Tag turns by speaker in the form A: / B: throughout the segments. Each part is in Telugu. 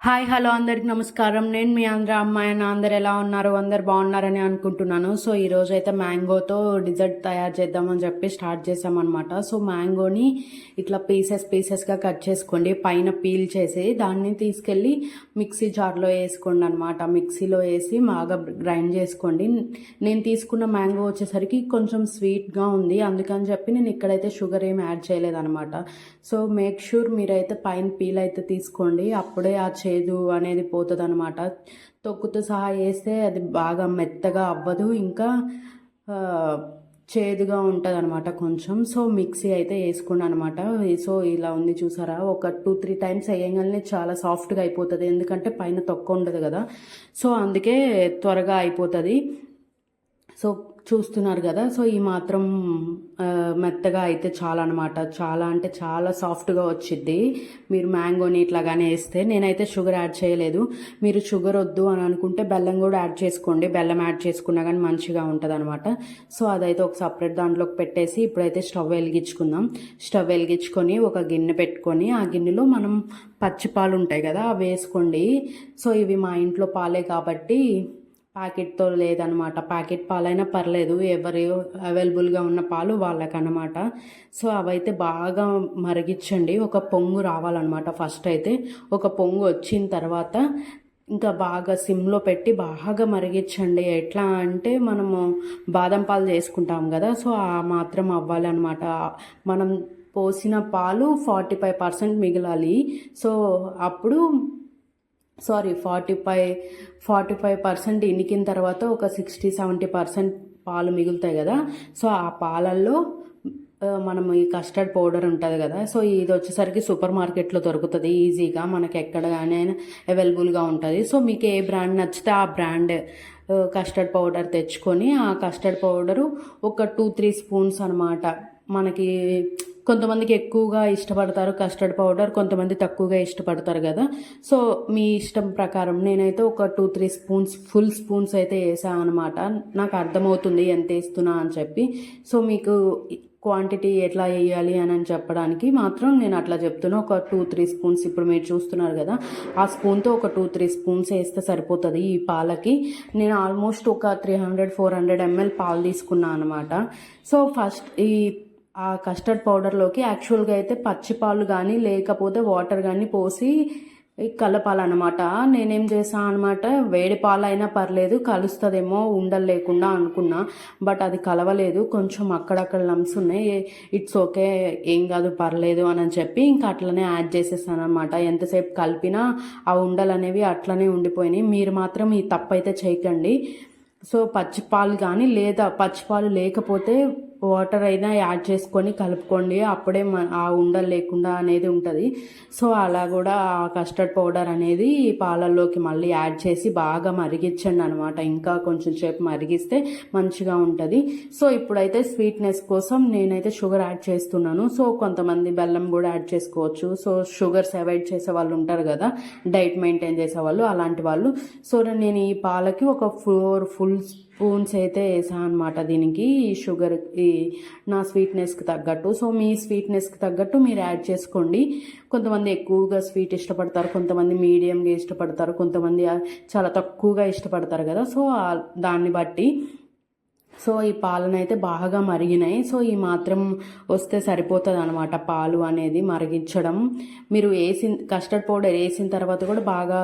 A: హాయ్ హలో అందరికి నమస్కారం. నేను మీ అమ్మాయి. అందరు ఎలా ఉన్నారు? అందరు బాగున్నారని అనుకుంటున్నాను. సో ఈరోజు అయితే మ్యాంగోతో డిజర్ట్ తయారు చేద్దామని చెప్పి స్టార్ట్ చేసామన్నమాట. సో మ్యాంగోని ఇట్లా పీసెస్గా కట్ చేసుకోండి, పైన పీల్ చేసి దాన్ని తీసుకెళ్ళి మిక్సీ జార్లో వేసుకోండి అనమాట. మిక్సీలో వేసి బాగా గ్రైండ్ చేసుకోండి. నేను తీసుకున్న మ్యాంగో వచ్చేసరికి కొంచెం స్వీట్గా ఉంది, అందుకని చెప్పి నేను ఇక్కడైతే షుగర్ ఏమి యాడ్ చేయలేదన్నమాట. సో మేక్ షూర్ మీరైతే పైన పీల్ అయితే తీసుకోండి, అప్పుడే ఆ చేదు అనేది పోతుంది అనమాట. తొక్కుతో సహా వేస్తే అది బాగా మెత్తగా అవ్వదు, ఇంకా చేదుగా ఉంటుంది అనమాట కొంచెం. సో మిక్సీ అయితే వేసుకోండి అనమాట. సో ఇలా ఉంది చూసారా, ఒక 2-3 టైమ్స్ వేయగానే చాలా సాఫ్ట్గా అయిపోతుంది, ఎందుకంటే పైన తొక్క ఉండదు కదా. సో అందుకే త్వరగా అయిపోతుంది. సో చూస్తున్నారు కదా. సో ఈ మాత్రం మెత్తగా అయితే చాలా అనమాట, చాలా అంటే చాలా సాఫ్ట్గా వచ్చిద్ది మీరు మ్యాంగోని ఇట్లాగానే వేస్తే. నేనైతే షుగర్ యాడ్ చేయలేదు. మీరు షుగర్ వద్దు అని అనుకుంటే బెల్లం కూడా యాడ్ చేసుకోండి, బెల్లం యాడ్ చేసుకున్నా కానీ మంచిగా ఉంటుంది అనమాట. సో అదైతే ఒక సపరేట్ దాంట్లోకి పెట్టేసి ఇప్పుడైతే స్టవ్ వెలిగించుకుందాం. స్టవ్ వెలిగించుకొని ఒక గిన్నె పెట్టుకొని ఆ గిన్నెలో మనం పచ్చి పాలు ఉంటాయి కదా అవి వేసుకోండి. సో ఇవి మా ఇంట్లో పాలే కాబట్టి ప్యాకెట్తో లేదనమాట, ప్యాకెట్ పాలైనా పర్లేదు, ఎవరి అవైలబుల్గా ఉన్న పాలు వాళ్ళకనమాట. సో అవైతే బాగా మరిగించండి, ఒక పొంగు రావాలన్నమాట. ఫస్ట్ అయితే ఒక పొంగు వచ్చిన తర్వాత ఇంకా బాగా సిమ్లో పెట్టి బాగా మరిగించండి. ఎట్లా అంటే మనము బాదం పాలు చేసుకుంటాం కదా, సో ఆ మాత్రం అవ్వాలన్నమాట. మనం పోసిన పాలు 45% మిగలాలి. సో అప్పుడు 45% ఇనికిన తర్వాత ఒక 60-70% పాలు మిగులుతాయి కదా. సో ఆ పాలల్లో మనం ఈ కస్టర్డ్ పౌడర్ ఉంటుంది కదా, సో ఇది వచ్చేసరికి సూపర్ మార్కెట్లో దొరుకుతుంది ఈజీగా, మనకి ఎక్కడ కానీ అవైలబుల్గా ఉంటుంది. సో మీకు ఏ బ్రాండ్ నచ్చితే ఆ బ్రాండ్ కస్టర్డ్ పౌడర్ తెచ్చుకొని ఆ కస్టర్డ్ పౌడరు ఒక 2-3 స్పూన్స్ అనమాట. మనకి కొంతమందికి ఎక్కువగా ఇష్టపడతారు కస్టర్డ్ పౌడర్, కొంతమంది తక్కువగా ఇష్టపడతారు కదా. సో మీ ఇష్టం ప్రకారం నేనైతే ఒక 2-3 స్పూన్స్, ఫుల్ స్పూన్స్ అయితే వేసాను అనమాట. నాకు అర్థమవుతుంది ఎంత వేస్తున్నా అని చెప్పి. సో మీకు క్వాంటిటీ ఎట్లా వేయాలి అని చెప్పడానికి మాత్రం నేను అట్లా చెప్తున్నా. ఒక 2-3 స్పూన్స్ ఇప్పుడు మీరు చూస్తున్నారు కదా, ఆ స్పూన్తో ఒక 2-3 స్పూన్స్ వేస్తే సరిపోతుంది ఈ పాలకి. నేను ఆల్మోస్ట్ ఒక 300-400 ml పాలు తీసుకున్నాను అనమాట. సో ఫస్ట్ ఆ కస్టర్డ్ పౌడర్లోకి యాక్చువల్గా అయితే పచ్చిపాలు కానీ లేకపోతే వాటర్ కానీ పోసి కలపాలన్నమాట. నేనేం చేసాను అనమాట, వేడి పాలు అయినా పర్లేదు కలుస్తుందేమో ఉండలు లేకుండా అనుకున్నా, బట్ అది కలవలేదు, కొంచెం అక్కడక్కడ లమ్స్ ఉన్నాయి. ఇట్స్ ఓకే, ఏం కాదు పర్లేదు అని చెప్పి ఇంకా అట్లనే యాడ్ చేసేసాను అనమాట. ఎంతసేపు కలిపినా ఆ ఉండలు అనేవి అట్లనే ఉండిపోయినాయి. మీరు మాత్రం ఈ తప్పు అయితే చేయకండి. సో పచ్చిపాలు కానీ లేదా పచ్చిపాలు లేకపోతే వాటర్ అయినా యాడ్ చేసుకొని కలుపుకోండి, అప్పుడే ఆ ఉండలు లేకుండా అనేది ఉంటుంది. సో అలా కూడా ఆ కస్టర్డ్ పౌడర్ అనేది పాలల్లోకి మళ్ళీ యాడ్ చేసి బాగా మరిగించండి అనమాట. ఇంకా కొంచెం సేపు మరిగిస్తే మంచిగా ఉంటుంది. సో ఇప్పుడైతే స్వీట్నెస్ కోసం నేనైతే షుగర్ యాడ్ చేస్తున్నాను. సో కొంతమంది బెల్లం కూడా యాడ్ చేసుకోవచ్చు. సో షుగర్స్ అవాయిడ్ చేసే వాళ్ళు ఉంటారు కదా, డైట్ మెయింటైన్ చేసే వాళ్ళు, అలాంటి వాళ్ళు. సో నేను ఈ పాలకి ఒక 4 ఫుల్ స్పూన్స్ అయితే వేసాను అనమాట దీనికి, షుగర్ నా స్వీట్నెస్కి తగ్గట్టు. సో మీ స్వీట్నెస్కి తగ్గట్టు మీరు యాడ్ చేసుకోండి. కొంతమంది ఎక్కువగా స్వీట్ ఇష్టపడతారు, కొంతమంది మీడియంగా ఇష్టపడతారు, కొంతమంది చాలా తక్కువగా ఇష్టపడతారు కదా. సో దాన్ని బట్టి. సో ఈ పాలను అయితే బాగా మరిగినాయి. సో ఈ మాత్రం వస్తే సరిపోతుంది అనమాట పాలు అనేది మరిగించడం. మీరు కస్టర్డ్ పౌడర్ వేసిన తర్వాత కూడా బాగా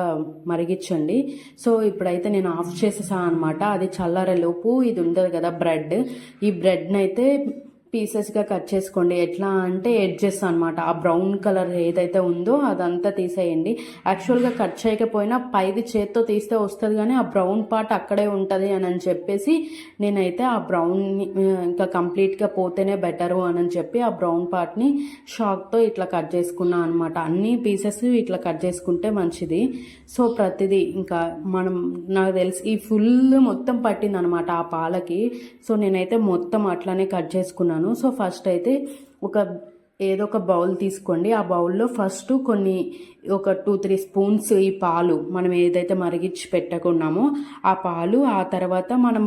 A: మరిగించండి. సో ఇప్పుడైతే నేను ఆఫ్ చేసేసాను అనమాట. అది చల్లారేలోపు ఇది ఉంటుంది కదా బ్రెడ్, ఈ బ్రెడ్ని అయితే పీసెస్గా కట్ చేసుకోండి. ఎట్లా అంటే ఎడ్జెస్ అనమాట, ఆ బ్రౌన్ కలర్ ఏదైతే ఉందో అదంతా తీసేయండి. యాక్చువల్గా కట్ చేయకపోయినా పైది చేత్తో తీస్తే వస్తుంది, కానీ ఆ బ్రౌన్ పార్ట్ అక్కడే ఉంటుంది అని చెప్పేసి నేనైతే ఆ బ్రౌన్ ఇంకా కంప్లీట్గా పోతేనే బెటరు అని చెప్పి ఆ బ్రౌన్ పార్ట్ని షాక్తో ఇట్లా కట్ చేసుకున్నాను అనమాట. అన్ని పీసెస్ ఇట్లా కట్ చేసుకుంటే మంచిది. సో ప్రతిదీ ఇంకా నాకు తెలిసి ఈ ఫుల్ మొత్తం పట్టింది అనమాట ఆ పాలకి. సో నేనైతే మొత్తం అట్లానే కట్ చేసుకున్నాను. సో ఫస్ట్ అయితే ఏదో ఒక బౌల్ తీసుకోండి. ఆ బౌల్లో ఫస్ట్ కొన్ని ఒక 2-3 స్పూన్స్ ఈ పాలు మనం ఏదైతే మరిగించి పెట్టుకున్నామో ఆ పాలు, ఆ తర్వాత మనం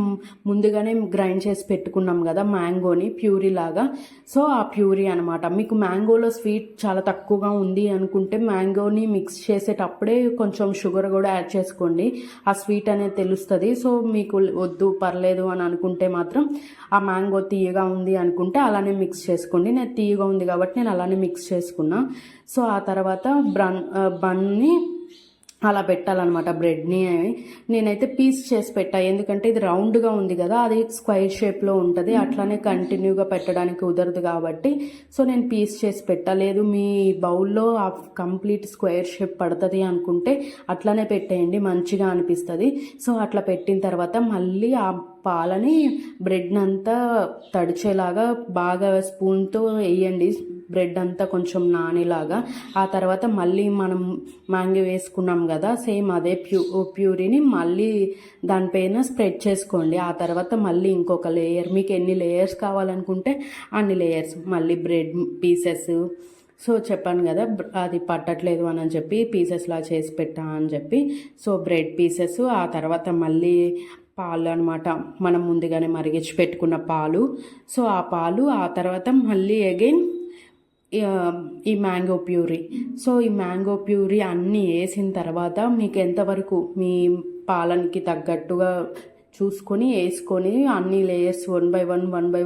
A: ముందుగానే గ్రైండ్ చేసి పెట్టుకున్నాం కదా మ్యాంగోని ప్యూరీ లాగా, సో ఆ ప్యూరీ అనమాట. మీకు మ్యాంగోలో స్వీట్ చాలా తక్కువగా ఉంది అనుకుంటే మ్యాంగోని మిక్స్ చేసేటప్పుడే కొంచెం షుగర్ కూడా యాడ్ చేసుకోండి, ఆ స్వీట్ అనేది తెలుస్తుంది. సో మీకు వద్దు పర్లేదు అని అనుకుంటే మాత్రం ఆ మ్యాంగో తీయగా ఉంది అనుకుంటే అలానే మిక్స్ చేసుకోండి. నేను తీయగా ఉంది కాబట్టి నేను అలానే మిక్స్ చేసుకున్నా. సో ఆ తర్వాత బన్ని అలా పెట్టాలన్నమాట. బ్రెడ్ని నేనైతే పీస్ చేసి పెట్టా, ఎందుకంటే ఇది రౌండ్గా ఉంది కదా, అది స్క్వైర్ షేప్లో ఉంటుంది, అట్లానే కంటిన్యూగా పెట్టడానికి కుదరదు కాబట్టి సో నేను పీస్ చేసి పెట్టలేదు. మీ బౌల్లో ఆ కంప్లీట్ స్క్వేర్ షేప్ పడుతుంది అనుకుంటే అట్లానే పెట్టేయండి, మంచిగా అనిపిస్తుంది. సో అట్లా పెట్టిన తర్వాత మళ్ళీ ఆ పాలని బ్రెడ్ని అంతా తడిచేలాగా బాగా స్పూన్తో వేయండి, బ్రెడ్ అంతా కొంచెం నానేలాగా. ఆ తర్వాత మళ్ళీ మనం మ్యాంగో వేసుకున్నాం కదా, సేమ్ అదే ప్యూరీని మళ్ళీ దానిపైన స్ప్రెడ్ చేసుకోండి. ఆ తర్వాత మళ్ళీ ఇంకొక లేయర్, మీకు ఎన్ని లేయర్స్ కావాలనుకుంటే అన్ని లేయర్స్, మళ్ళీ బ్రెడ్ పీసెస్. సో చెప్పాను కదా అది పట్టట్లేదు అని చెప్పి పీసెస్లా చేసి పెట్టా అని చెప్పి. సో బ్రెడ్ పీసెస్, ఆ తర్వాత మళ్ళీ పాలు అనమాట, మనం ముందుగానే మరిగించి పెట్టుకున్న పాలు. సో ఆ పాలు, ఆ తర్వాత మళ్ళీ అగైన్ ఈ మ్యాంగో ప్యూరీ. సో ఈ మ్యాంగో ప్యూరీ అన్నీ వేసిన తర్వాత మీకు ఎంతవరకు మీ పాలనికి తగ్గట్టుగా చూసుకొని వేసుకొని అన్ని లేయర్స్ 1 by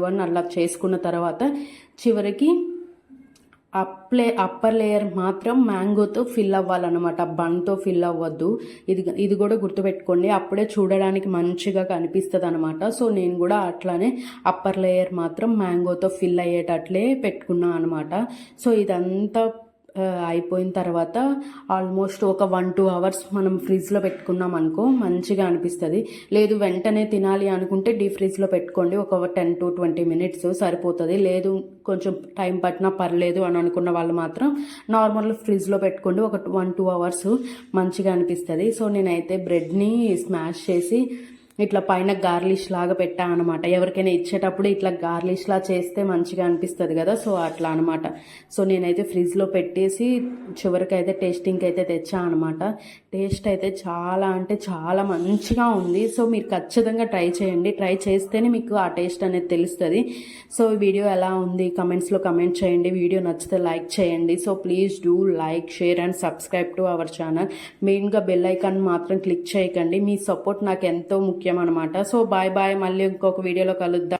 A: 1 అలా చేసుకున్న తర్వాత చివరికి అప్పర్ లేయర్ మాత్రం మ్యాంగోతో ఫిల్ అవ్వాలన్నమాట, బన్తో ఫిల్ అవ్వద్దు. ఇది కూడా గుర్తుపెట్టుకోండి, అప్పుడే చూడడానికి మంచిగా కనిపిస్తుంది అనమాట. సో నేను కూడా అట్లానే అప్పర్ లేయర్ మాత్రం మ్యాంగోతో ఫిల్ అయ్యేటట్లే పెట్టుకున్నాను అనమాట. సో ఇదంతా అయిపోయిన తర్వాత ఆల్మోస్ట్ ఒక 1-2 అవర్స్ మనం ఫ్రిడ్జ్లో పెట్టుకున్నాం అనుకో మంచిగా అనిపిస్తుంది. లేదు వెంటనే తినాలి అనుకుంటే డీప్ ఫ్రిడ్జ్లో పెట్టుకోండి, ఒక 10 to 20 minutes సరిపోతుంది. లేదు కొంచెం టైం పట్టినా పర్లేదు అని అనుకున్న వాళ్ళు మాత్రం నార్మల్ ఫ్రిడ్జ్లో పెట్టుకోండి, ఒక 1-2 అవర్స్ మంచిగా అనిపిస్తుంది. సో నేనైతే బ్రెడ్ని స్మాష్ చేసి ఇట్లా పైన గార్లిష్ లాగా పెట్టా అనమాట. ఎవరికైనా ఇచ్చేటప్పుడు ఇట్లా గార్లిష్ లా చేస్తే మంచిగా అనిపిస్తుంది కదా, సో అట్లా అనమాట. సో నేనైతే ఫ్రిడ్జ్లో పెట్టేసి చివరికైతే టేస్టింగ్కి అయితే తెచ్చా అనమాట. టేస్ట్ అయితే చాలా అంటే చాలా మంచిగా ఉంది. సో మీరు ఖచ్చితంగా ట్రై చేయండి, ట్రై చేస్తేనే మీకు ఆ టేస్ట్ అనేది తెలుస్తుంది. సో ఈ వీడియో ఎలా ఉంది కమెంట్స్లో కమెంట్ చేయండి, వీడియో నచ్చితే లైక్ చేయండి. So please do like, share and subscribe to our channel. మెయిన్గా బెల్ ఐకాన్ మాత్రం క్లిక్ చేయకండి, మీ సపోర్ట్ నాకు ఎంతో ముఖ్యం అనమాట. సో బాయ్ బాయ్, మళ్ళీ ఇంకొక వీడియోలో కలుద్దాం.